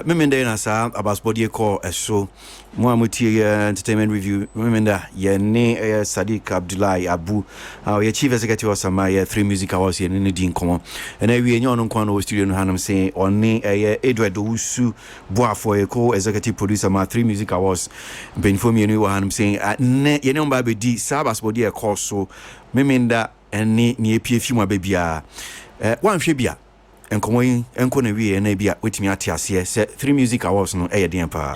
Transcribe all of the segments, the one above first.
Memenda na sa Aboagye call so Moet entertainment review. Memenda ye ne Saddique Abdullahi Abu ye chief executive of Sama 3music Awards ye ne din komo. And we enyo no kwano studio no hanam say oni Owusu Boafo ye co executive producer ma 3music Awards. Benfo me no hanam say ne ye ne mba be di sa Aboagye call so memenda ene ne epie fi mu ababia. Wan hwe bia enkomo yin enko na wie na bia wetimi ate ase se 3music Awards no den pa.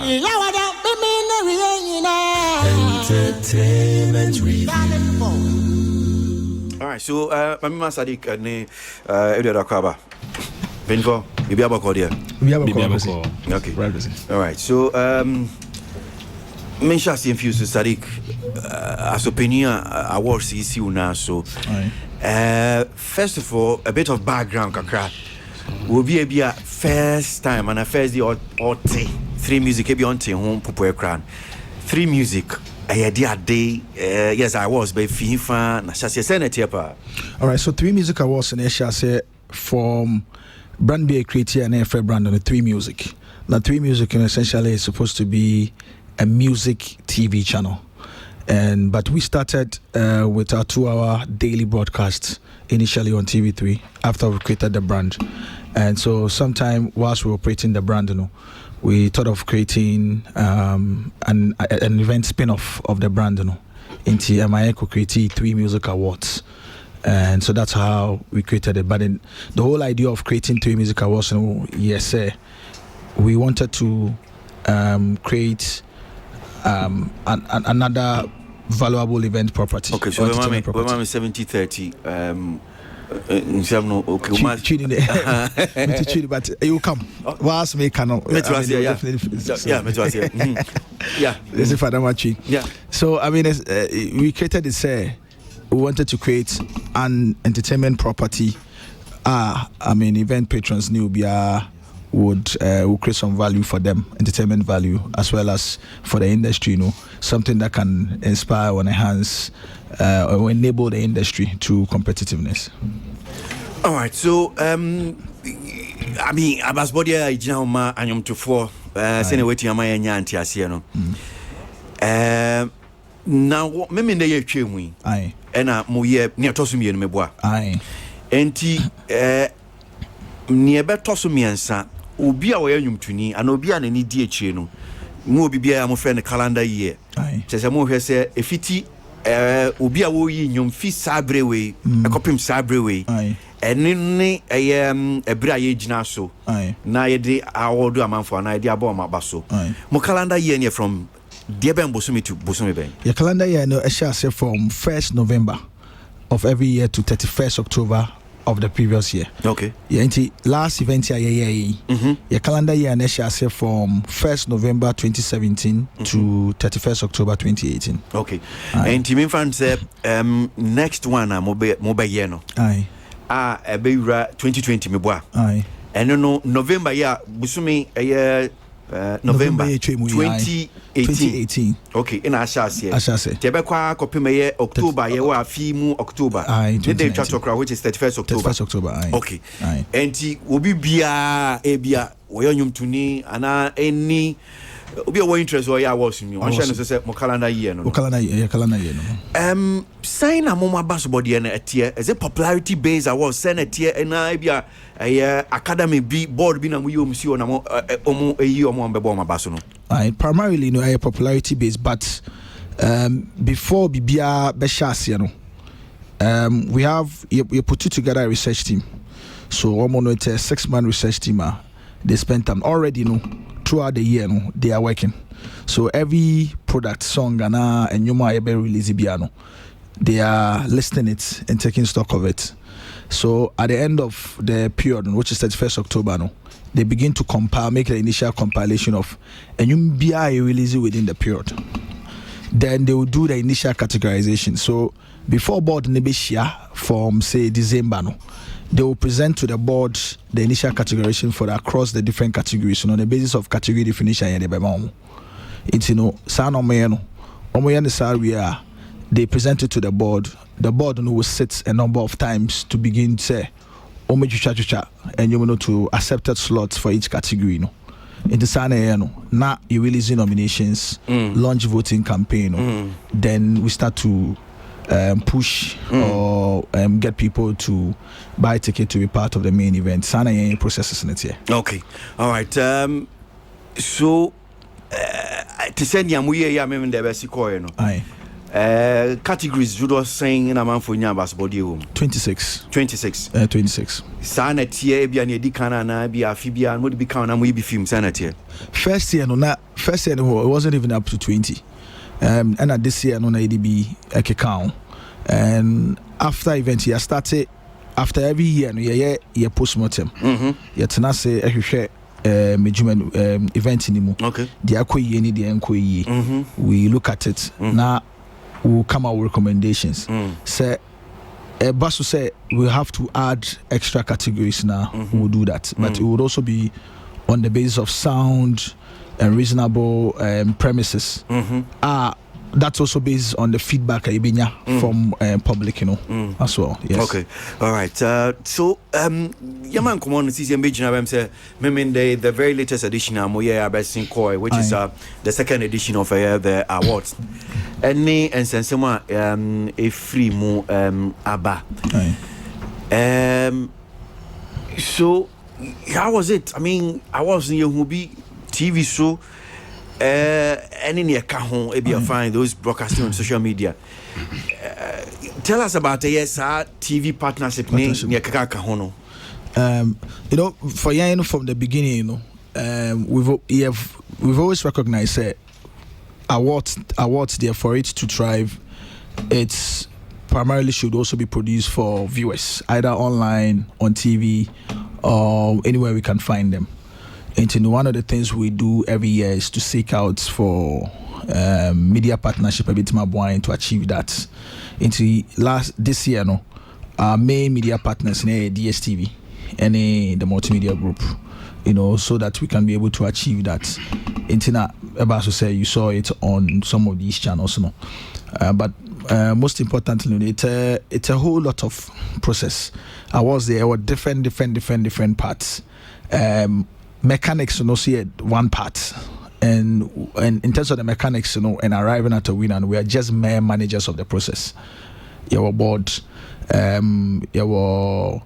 Entertainment review. All right, so Mama Saddique ne Edo Kwaba. Benfo, bibi abako there. Bibi okay. All right, so Mensah si infuse Saddique as opinion awards is you now so. First of all, a bit of background kakra. Will be a first time and a first day or 3music be on home popo crown. 3music a day yes I was by FIFA na chassis senator pa. All right, so 3music Awards and chassis from brand be created and a brand on the 3music. Now 3music essentially is supposed to be a music TV channel. But we started with our 2-hour daily broadcast initially on TV3 after we created the brand. And so sometime whilst we were operating the brand, we thought of creating an event spin-off of the brand, into Amaeko creating 3music Awards. And so that's how we created it. But then the whole idea of creating 3music Awards, yes, we wanted to create another valuable event property. Okay, so when I'm 70-30, okay, but you come. Was me cannot. Yeah. This is for the yeah. So I mean, we created this. We wanted to create an entertainment property. I mean, event patrons would create some value for them, entertainment value, as well as for the industry, something that can inspire or enhance or enable the industry to competitiveness. All right, so I mean, Aboagye I ma anyom to for sene weti ama nya anti ase no. Now me me dey atwemu yi. Na mo ye ne atoso mienu meboa. Enti ne betoso miensa obi a wo anyumtuni ana obi a na ni di akire no mu obi bia mo friend calendar year chese mo hwe se efiti obi a wo yi nyum fi sabrewe ekopim sabrewe eni ne ebra ye gina so na ye de awodo amanfo na ye de aba ma baso mo calendar year ne from Deben Bosumi to Bosumi Ben. Your calendar year no say from 1st November of every year to 31st October of the previous year. Okay. Yeah, last event here, your calendar year and say from 1st November 2017 to 31st October 2018. Okay. And Team Infant said next one mobile year no. Aye. 2020 meboa. Aye. And no November year Bosumi November 2018. Okay, in Ashase. Tebekwa kopimeye October ye wa fimu October. The day chatokra which is 31st October. 31st October. Okay. Enti obi bia ebia woyonyum tuni ana any obi o interest or ya was me. One chance say mo calendar year no. Calendar year no. Sign a mama basketball na etie is a popularity based award senator na ebia academy be board be na mu yomsi o na mo eyi o mo mbebo ma baso no. Primarily a popularity based, but before bibia beshase no we have you put together a research team. So almost a 6-man research team. They spent time already throughout the year they are working. So every product song and nyuma ebe release biano, they are listing it and taking stock of it. So at the end of the period, which is 31st October, they begin to compile, make the initial compilation of and you be release within the period. Then they will do the initial categorization. So before board nebeshia from say December, they will present to the board the initial categorization for across the different categories. On the basis of category definition, it's they present it to the board. The board will sit a number of times to begin say and to accepted slots for each category. in the Sana now you release nominations, launch voting campaign, then we start to push or get people to buy ticket to be part of the main event. Sana processes in it here. Okay, all right. So to send Yamuye Yamim de Bessicoy, Aye. Categories judo saying in a man for Yabas body 26. 26. Sana Tia Bian Dicana na be a Fibia and would be count and we be film sanity. First year it wasn't even up to 20. And at this year no ADB account. And after event I started after every year no yeah postmortem. Yet na say measurement event anymore. Okay. The akoye ni the enkoye. We look at it. Now we'll come out with recommendations. Say Basu say we have to add extra categories now. We'll do that. But it would also be on the basis of sound and reasonable premises. That's also based on the feedback from public, as well. Yes. Okay. All right. So, Yaman, come on, see, I'm saying, the very latest edition of Moya Bessin Koi, which is the second edition of the awards. And since a free mo Abba. So, how was it? I mean, I was in your movie TV show. Any near Kahon, Abia find those broadcasting on social media. Tell us about the TV partnership near Kakahono. For from the beginning, we've always recognized awards there for it to thrive. It's primarily should also be produced for viewers, either online, on TV, or anywhere we can find them. And one of the things we do every year is to seek out for media partnership a bit to achieve that. This year, our main media partners in DSTV and the multimedia group, so that we can be able to achieve that. About to say you saw it on some of these channels, but most importantly, it's a whole lot of process. I was there were different parts. Mechanics, see one part, and in terms of the mechanics, and arriving at a winner, we are just mere managers of the process. Your board, your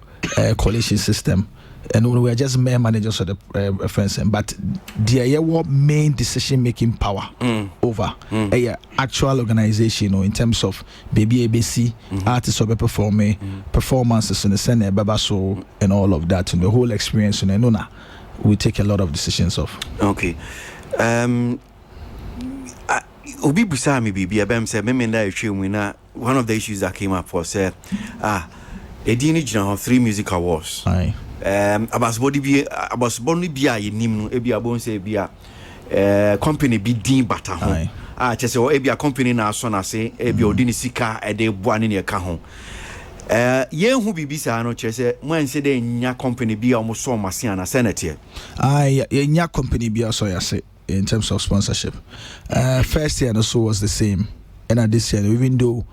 coalition system, and we are just mere managers of the reference. But the main decision making power over actual organization, in terms of baby ABC, artists of performances in the Senate, Babaso, and all of that, and the whole experience, we take a lot of decisions of. Okay. Obi Busa me bibi abem say me na winner. One of the issues that came up was Edini General 3music awards. Aye. Abasbodi bi a yenim no ebi abon say bi a company bi din bata ho. Chese o ebi a company na so na say ebi odini sika e de boa ne ka ho. Yen hu bibisa no chese mo ense de nya company bi a mo so mase ana senate. Nya company bi so ya say in terms of sponsorship. First year also was the same. And this year, even though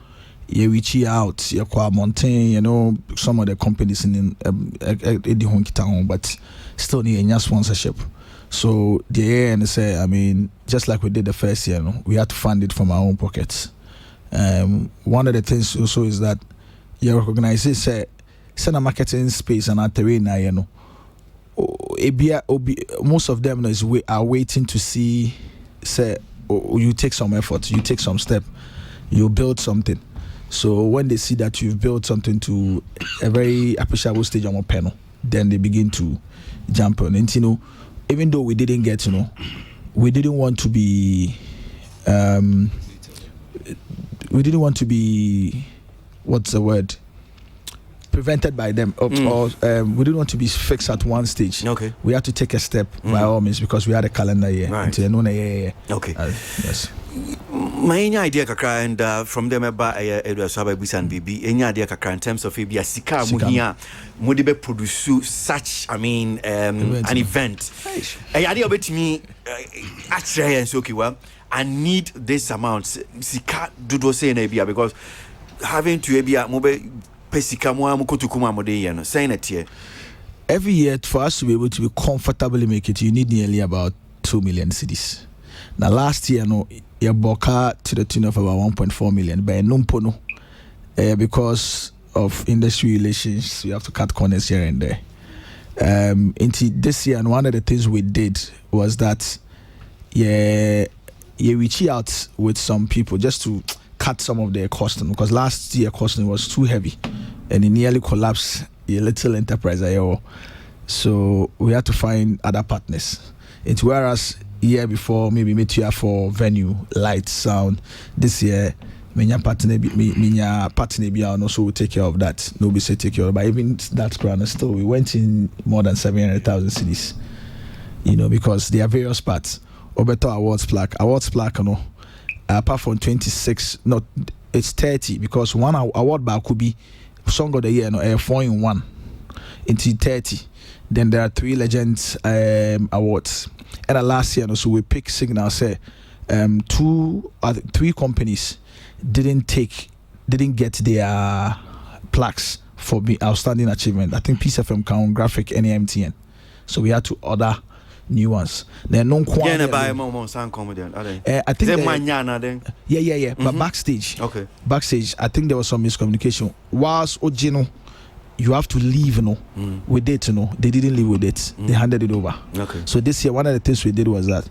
you reach out, you qua mountain, some of the companies in the but still need a sponsorship. So the year and say, I mean, just like we did the first year, we had to fund it from our own pockets. One of the things also is that you recognize it, say, send a marketing space and at terrain, most of them are waiting to see, say, you take some effort, you take some step, you build something. So when they see that you've built something to a very appreciable stage on a panel, then they begin to jump on. And even though we didn't get, we didn't want to be, what's the word? Prevented by them, or we didn't want to be fixed at one stage. Okay, we had to take a step by all means because we had a calendar year. Right. Okay. Yes. My idea kakra and from them about Edu Sabai Bisan BB. Any idea kakra in terms of maybe a sika muhia modibe produce such an event. Hey, idea about me actually and so okay well. I need this amount sika do say nebia because having to be a mobile. Every year, for us to be able to be comfortably make it, you need nearly about 2 million cedis. Now last year no your boka to the tune of about 1.4 million, but no because of industry relations, you have to cut corners here and there. Into this year, and one of the things we did was that we reach out with some people just to cut some of their costing, because last year costing was too heavy and it nearly collapsed a little enterprise. So we had to find other partners. It's whereas year before maybe meet for venue, light, sound. This year minya partner be also will take care of that. Nobody say take care of, but even that brand still we went in more than 700,000 cedis, because there are various parts. Obeto awards plaque, apart from 26, no, it's 30, because one award bar could be song of the year, 4-in-1 into 30. Then there are 3 legends awards. And last year, so we pick signal, say 3 companies didn't get their plaques for outstanding achievement. I think Peace FM, Count, Graphic, and MTN. So we had to order new ones. They're non quantity. I think but backstage. Okay. Backstage, I think there was some miscommunication. Whilst Ojino, you have to leave, with it, they didn't leave with it. They handed it over. Okay. So this year, one of the things we did was that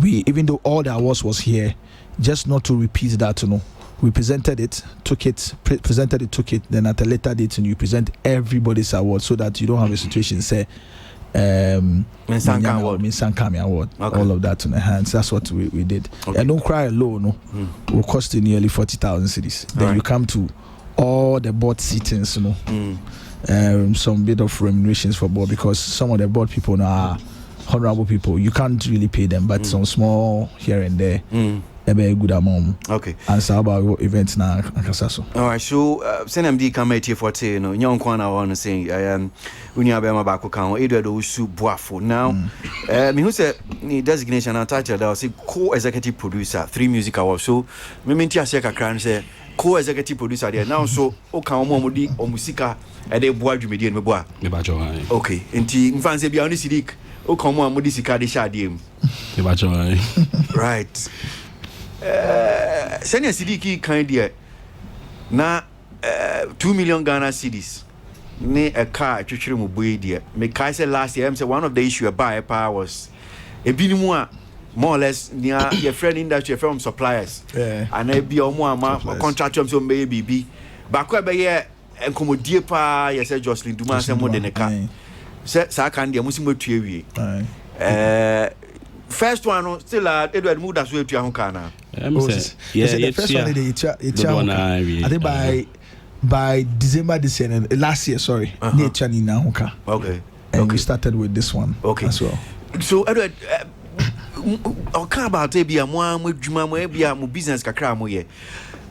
even though all the awards was here, just not to repeat that, we presented it, took it, then at a later date, you present everybody's award so that you don't have a situation, say, Mensah award, okay. All of that in the hands. That's what we did. Okay. And don't cry alone, will cost you nearly 40,000 cedis. Then you come to all the board sittings, some bit of remunerations for board, because some of the board people now are honorable people. You can't really pay them, but some small here and there. A very good amount. Okay. And so about events now. All right. So, CNMD come here for say, young Kwana want to say, Unyabema Bako Kan, Owusu Boafo. Now, me who said the designation and title that was co-executive producer, 3music awards. So, me minti aseka kran say co-executive producer there. Now, so Okan Omodi or Musika at the Boakye media me boa. Okay. Inti mfanse bia oni Saddique Okan Omodi sika de shadiem. Right. Senior Saddique kind here na 2 million Ghana cedis ne a car twetwere mu boy there. Me kai say last year say one of the issue buy power was a binimu a more or less near your friend industry from suppliers and e bi omo ama contractor so may bibi bakwa be ye enkomodie pa ye say Jocelyn Duma say mo de ne ka say sa kan dia musimo tuawie first one still Edward Muda so etua ho kana the first one I think by December this year, last year, sorry. Okay. And we started with this one as well. So Edward, okay about ebia mo adwuma mo ebia mo business kakra mo ye.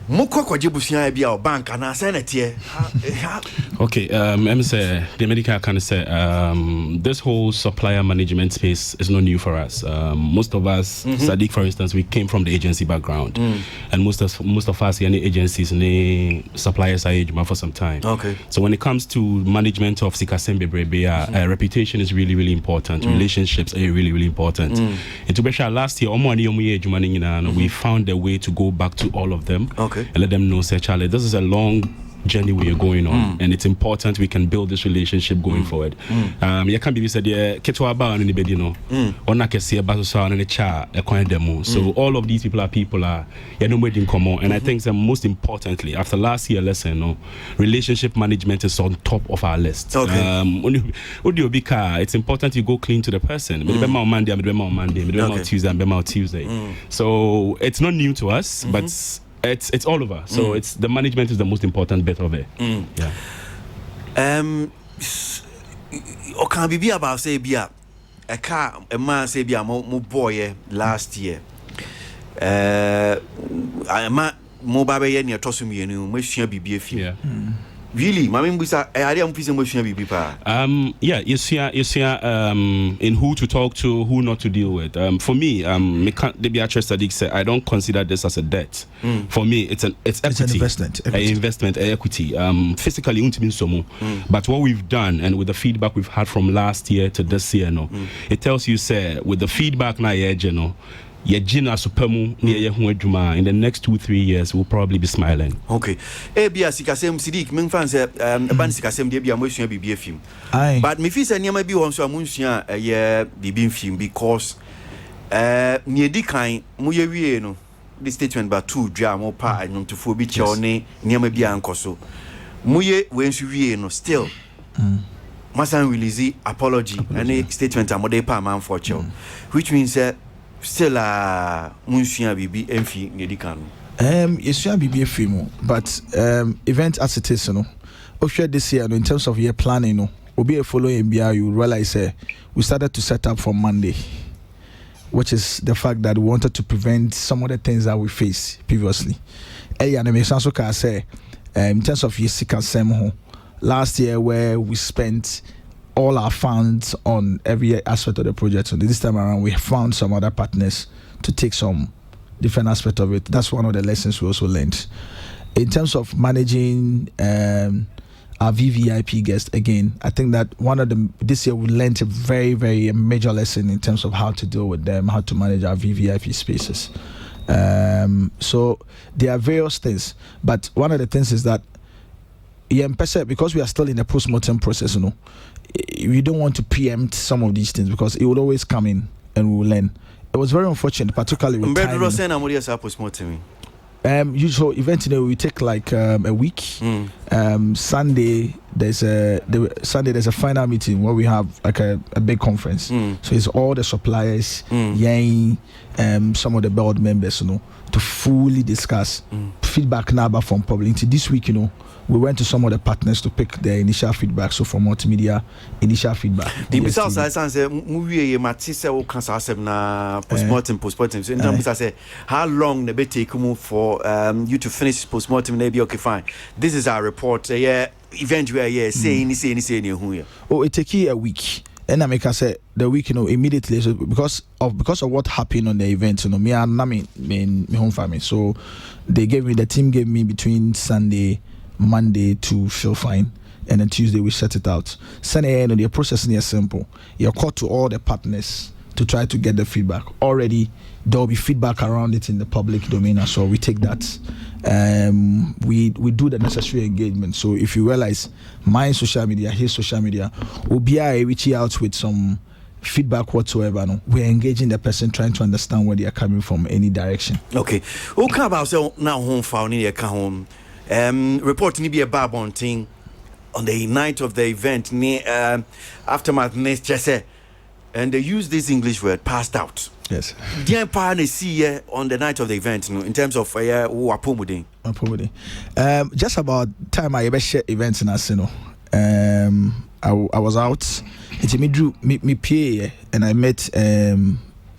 Moko kwaje busia bia o bank na senate okay say the medical can say this whole supplier management space is not new for us. Most of us Saddique for instance, we came from the agency background and most of us any agencies any suppliers are for some time. Okay. So when it comes to management of Sikasembe reputation is really important. Relationships are really important. And to be sure, last year we found a way to go back to all of them. Okay. And let them know, say, Charlie, this is a long journey we are going on, and it's important we can build this relationship going forward. You can't be said, yeah, Ketwa Ba and anybody, on a Kessia Basosa and a cha, a coin demo. So all of these people are nobody in common. And I think that most importantly, after last year lesson, relationship management is on top of our list. Okay. It's important you go clean to the person. Monday, Tuesday. So it's not new to us, but it's all over. So it's the management is the most important bit of it. Yeah. Okan bibi about say bia a car a man say bia mo boy last year. I ma mo baba ye ne tosom ye no mo sua bibi afi. Really, my mean, I am facing emotional people. Yeah, you see, in who to talk to, who not to deal with. For me, Saddique said, I don't consider this as a debt. For me, it's equity. It's an investment. Investment, equity. Physically, but what we've done, and with the feedback we've had from last year to this year, it tells you, say, with the feedback now, in the next 2-3 years we'll probably be smiling. Okay. Sikasem Saddique, men fans ban sikasem de bia motion bibia film. But me feel say niam bi won so amunsia bibia film because me di kan mo ye wie no the statement ba two dwa mo pa anyum to fo bi che one niam bia ankoso. Mo ye when su wie no still. Masan release apology and statement amode pa man for che. Which means still munsia bibi emfi ngedikan yesua bibi efimo but event as it is no share this year in terms of year planning no obi following bia you realize we started to set up from Monday, which is the fact that we wanted to prevent some of the things that we faced previously. And me so can say in terms of Yesika Semho last year where we spent all our funds on every aspect of the project. So this time around, we found some other partners to take some different aspect of it. That's one of the lessons we also learned. In terms of managing our VVIP guests, again, I think that this year we learned a very, very major lesson in terms of how to deal with them, how to manage our VVIP spaces. So there are various things, but one of the things is that because we are still in the post-mortem process, we don't want to preempt some of these things because it will always come in and we will learn. It was very unfortunate, particularly with timing. Usual event, we take like a week. Sunday there's a final meeting where we have like a big conference. So it's all the suppliers, some of the board members, to fully discuss feedback now from public. This week, we went to some of the partners to pick their initial feedback. So for multimedia, initial feedback. The besides I say movie matisse o cancer na postmortem. So in terms I say how long the be take for you to finish postmortem maybe okay fine. This is our report. Event where say who. Oh, it take a week. And I make I say the week, immediately so because of what happened on the event, me and me home family. So the team gave me between Monday to feel fine, and then Tuesday we set it out. Sunday, the process is simple. You're called to all the partners to try to get the feedback. Already there will be feedback around it in the public domain, so we take that. We do the necessary engagement. So if you realize my social media, his social media, we'll be reaching out with some feedback whatsoever. We're engaging the person, trying to understand where they are coming from, any direction. Okay. Okay, about now home found in home. Report ni be a barbon thing on the night of the event aftermath next just and they use this English word passed out. Yes. Dear partner see on the night of the event in terms of apomuding. Just about time I ever share events in Asiedu. I was out. It's me drew me PA and I met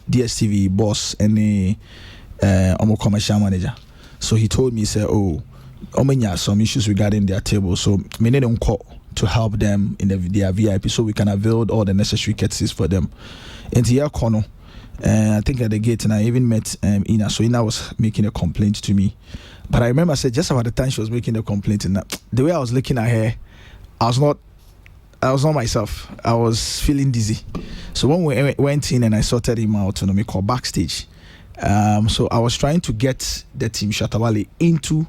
DSTV boss and the commercial manager. So he told me, say, some issues regarding their table, so many don't call to help them in their VIP, so we can avail all the necessary courtesies for them. And here, corner, I think at the gate, and I even met Ina. So Ina was making a complaint to me, but I remember I said just about the time she was making the complaint, and the way I was looking at her, I was not myself. I was feeling dizzy. So when we went in and I sorted him out, me call backstage. So I was trying to get the team Shatawale into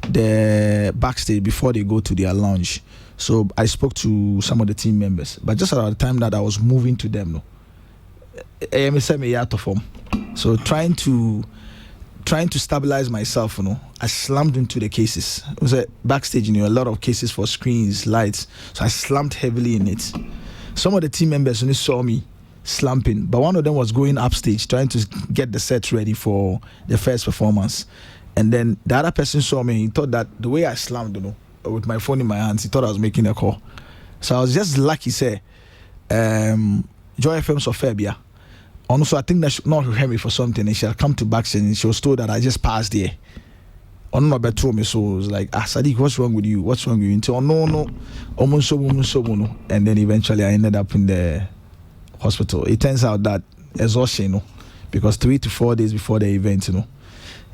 the backstage before they go to their lounge. So I spoke to some of the team members, but just at the time that I was moving to them, so trying to stabilize myself, I slammed into the cases. It was a backstage, a lot of cases for screens, lights, so I slammed heavily in it. Some of the team members only saw me slumping, but one of them was going upstage trying to get the set ready for the first performance. And then the other person saw me. He thought that the way I slammed, with my phone in my hands, he thought I was making a call. So I was just lucky, say, Joy FM's of Fabia. Also, I think that she not hear me for something, and she'll come to backstage and she was told that I just passed there. on no better me, so it was like, Saddique, what's wrong with you? What's wrong with you? Until no, almost so, and then eventually I ended up in the hospital. It turns out that exhaustion, because 3 to 4 days before the event,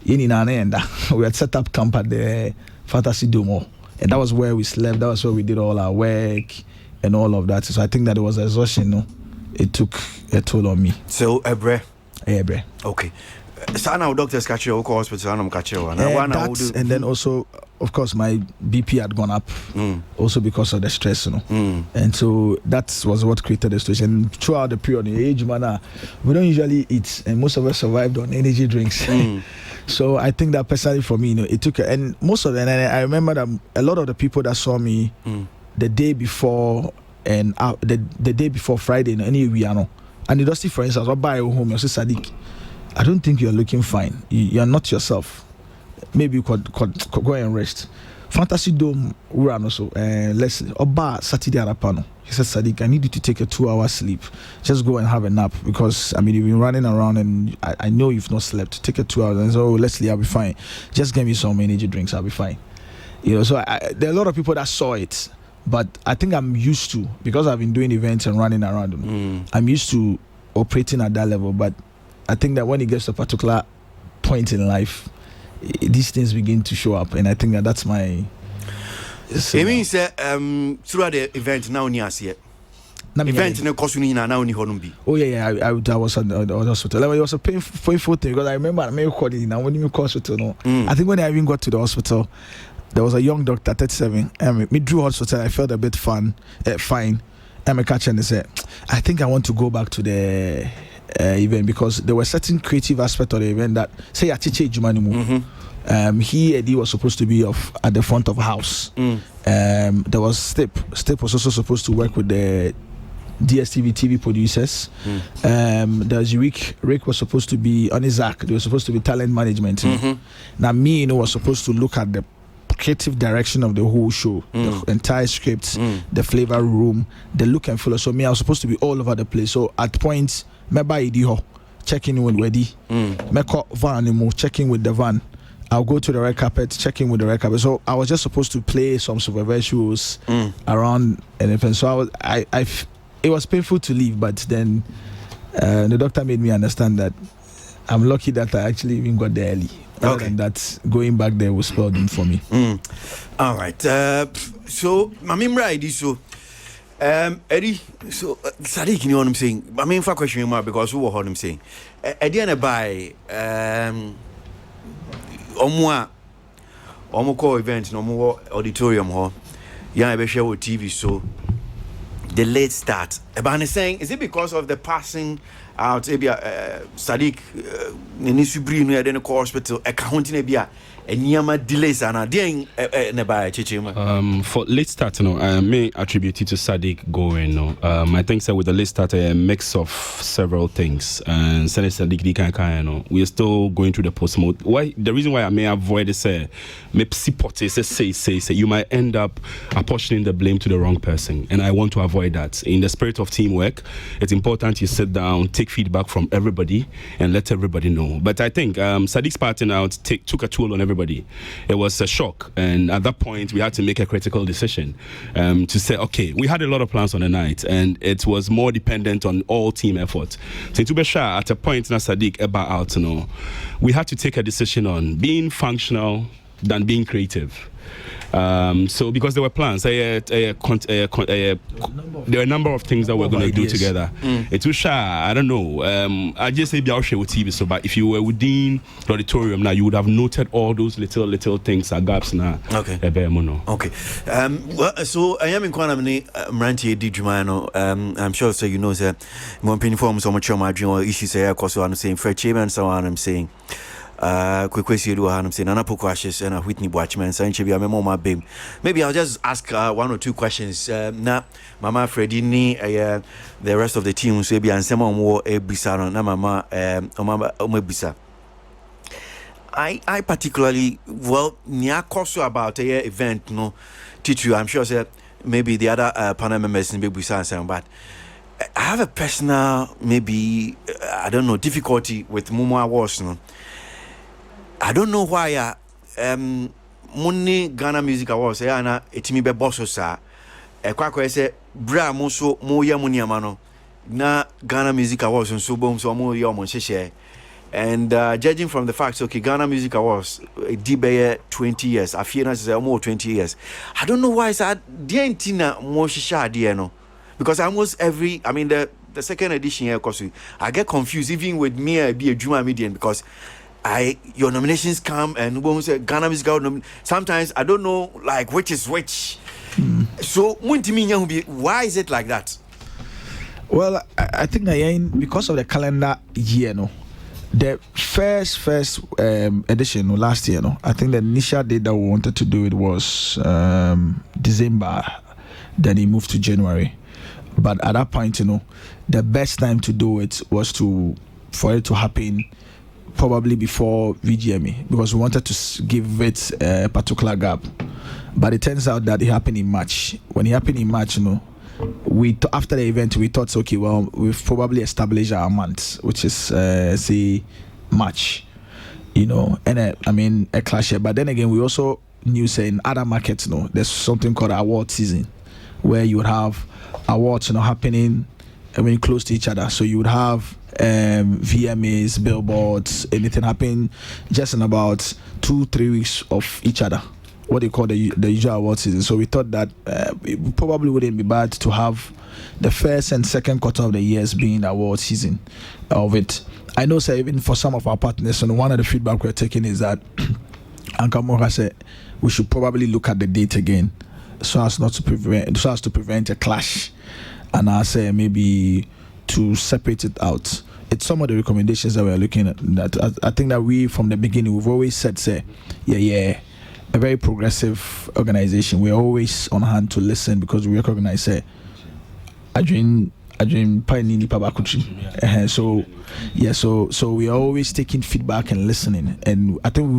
we had set up camp at the Fantasy Dome, and that was where we slept. That was where we did all our work and all of that. So I think that it was exhaustion. It took a toll on me. So, Ebre. Okay. So now doctors catch you, hospital, and catch you. And then also, of course, my BP had gone up, also because of the stress, And so that was what created the situation. Throughout the period, the age manner, we don't usually eat, and most of us survived on energy drinks. So I think that personally for me, it took, and most of them, and I remember that a lot of the people that saw me the day before and the day before Friday, and the dusty for instance, I'll buy home, you say, Saddique, I don't think you're looking fine. You're not yourself. Maybe you could go and rest. Fantasy Dome, also, let's Oba Saturday Arapano. He said, Saddique, I need you to take a 2-hour sleep. Just go and have a nap, because I mean you've been running around and I know you've not slept. Take a 2 hours. And so Leslie, I'll be fine. Just give me some energy drinks, I'll be fine. So there are a lot of people that saw it, but I think I'm used to, because I've been doing events and running around them. I'm used to operating at that level, but I think that when it gets to a particular point in life, these things begin to show up, and I think that's my. It means throughout the event now near see it. Event no cost you now only honum. Oh yeah, I was at the hospital. It was a painful thing, because I remember I made calling now when you go hospital. I think when I even got to the hospital, there was a young doctor, 37. Me drew hospital. I felt a bit fine. And I catch and said, I think I want to go back to the event, because there were certain creative aspects of the event that say Atiche Jumanimu. He was supposed to be at the front of the house. There was Step was also supposed to work with the DSTV TV producers. There's Rick was supposed to be on Isaac. They were supposed to be talent management. Now me, was supposed to look at the creative direction of the whole show, the entire script, the flavor room, the look and feel. So me, I was supposed to be all over the place. So at points, checking with Wedi, van, checking with the van. I'll go to the red carpet, checking with the red carpet. So I was just supposed to play some supervisors around anything. So it was painful to leave, but then the doctor made me understand that I'm lucky that I actually even got there early. And that going back there was spoiled for me. All right. So my right is so. Eddie, so Saddique, you know what I'm saying? I mean, for question mark, because who heard him saying? Eddie and by Omo event, no more auditorium hall. Yeah, I be share with TV. So the late start. Abena saying, is it because of the passing out? Maybe Saddique, Nisubri, no, then the hospital accounting maybe. And Yama delays and for late start, I may attribute it to Saddique going. I think so with the late start, a mix of several things. And Saddique, we are still going through the post mode. Why? The reason why I may avoid is say you might end up apportioning the blame to the wrong person, and I want to avoid that. In the spirit of teamwork, it's important you sit down, take feedback from everybody, and let everybody know. But I think Saddique's parting out took a toll on everybody. It was a shock, and at that point we had to make a critical decision to say, okay, we had a lot of plans on the night, and it was more dependent on all team effort. So to be sure, at a point na Saddique about out, we had to take a decision on being functional than being creative. So because there were plans, there were a number of things that we're going to do together. It was shy, I don't know. I just say be out with TV. So, but if you were within the auditorium now, you would have noted all those little things, gaps now. Okay. Okay. Well, so I am in Kwanamini Mranti Dijumano. I'm sure so you know that more inform so much on my dream or issues here, of course, I'm saying Fred Chairman, so I'm saying. Kwesi I'm saying Poku ashes and Whitney Boakye saying Chibi I'm my babe. Maybe I'll just ask 1 or 2 questions. Now Mama Freddie ni the rest of the team so be answer more bisa na Mama bisa. I particularly near course about a event teach you. I'm sure that maybe the other panel members in bisa but I have a personal maybe I don't know difficulty with Mumu Awards. I don't know why Money Ghana Music Awards na etimi be boss sa Kwaku say bra mo so mo ye money amano na Ghana Music Awards so bom so mo ye mo hye. And judging from the facts, okay, Ghana Music Awards, DBA 20 years, Afiena is more 20 years. I don't know why it's at Dientina Moshisha Dieno. Because almost every, I mean, the second edition here, because I get confused, even with me, be a Juma median, because your nominations come and when we say Ghana Music Award, sometimes I don't know, like, which is which. So, why is it like that? Well, I think that because of the calendar year, no. The first edition last year, I think the initial date that we wanted to do it was December. Then it moved to January. But at that point, the best time to do it was for it to happen probably before VGME, because we wanted to give it a particular gap. But it turns out that it happened in March. When it happened in March, after the event we thought, okay, well, we've probably established our month, which is say March, and I mean a clash here. But then again, we also knew, say, in other markets, there's something called award season, where you would have awards happening, I mean, close to each other. So you would have VMAs, billboards, anything happening just in about 2-3 weeks of each other, what they call the usual award season. So we thought that it probably wouldn't be bad to have the first and second quarter of the years being the award season of it. I know, sir, even for some of our partners, and one of the feedback we're taking is that Anka Moha said we should probably look at the date again, so as to prevent a clash, and I say maybe to separate it out. It's some of the recommendations that we're looking at. That I think that we, from the beginning, we've always said, say, yeah. A very progressive organization. We're always on hand to listen, because we recognize, say, Adrian Pioneer Pabakuchi. So we are always taking feedback and listening. And I think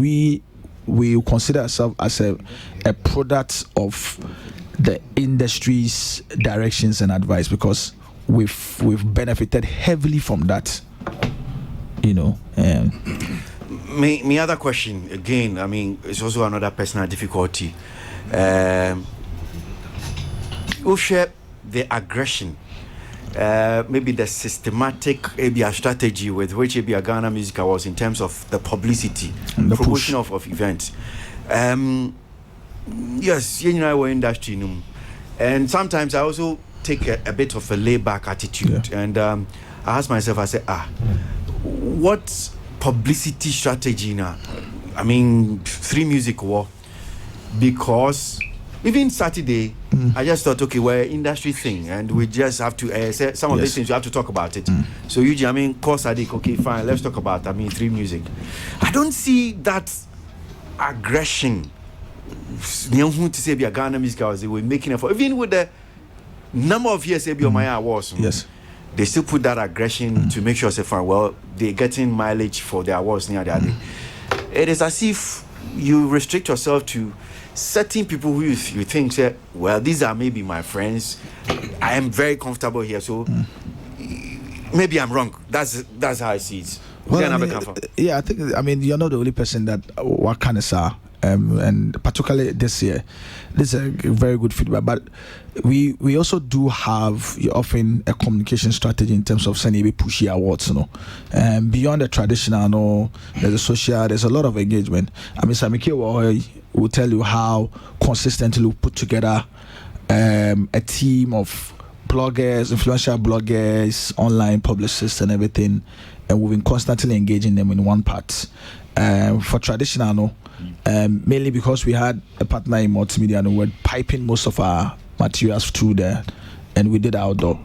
we consider ourselves as a product of the industry's directions and advice, because we've benefited heavily from that. My other question, again, I mean, it's also another personal difficulty. We'll share the aggression, maybe the systematic strategy with which Ghana Music Awards in terms of the publicity, and the promotion of events. Yes, we're industry, and sometimes I also take a bit of a laid-back attitude, and I ask myself, I say, what publicity strategy now? I mean, 3music war, because even Saturday, I just thought, okay, we're an industry thing, and we just have to say some of these things, you have to talk about it. So usually, I mean, call Saddique, okay, fine, let's talk about, 3music. I don't see that aggression. To say be a Ghana Music Awards, they were making effort, even with the number of years my awards. Yes. They still put that aggression to make sure, say, fine, well, they're getting mileage for their awards near the other. It is as if you restrict yourself to certain people who you think, say, well, these are maybe my friends. I am very comfortable here, so maybe I'm wrong. That's how I see it. Well, I think you're not the only person that what kind of saw. And particularly this year, this is a very good feedback. But we also do have often a communication strategy in terms of sending pushy awards, beyond the traditional, there's a social, there's a lot of engagement. I mean, Samike will tell you how consistently we put together a team of bloggers, influential bloggers, online publicists, and everything, and we've been constantly engaging them in one part. For traditional, mainly because we had a partner in multimedia and we were piping most of our materials through there, and we did outdoor.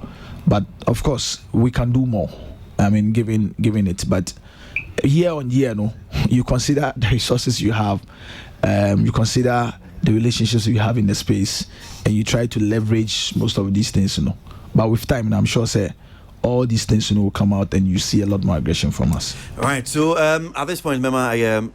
But of course, we can do more. I mean, giving it. But year on year, you consider the resources you have, you consider the relationships you have in the space, and you try to leverage most of these things, But with time, I'm sure, all these things will come out, and you see a lot more aggression from us. All right. So at this point, remember, I am